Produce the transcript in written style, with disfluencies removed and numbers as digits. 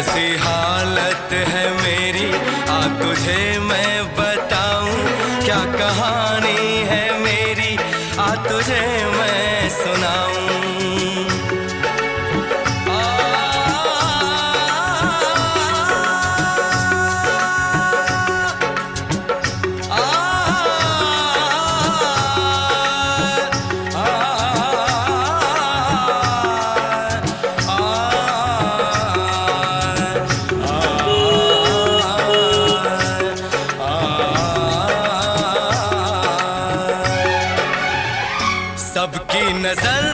कैसी हालत है मेरी, आ तुझे मैं बताऊं, क्या कहानी है मेरी, आ तुझे मैं सुनाऊं। सबकी नजर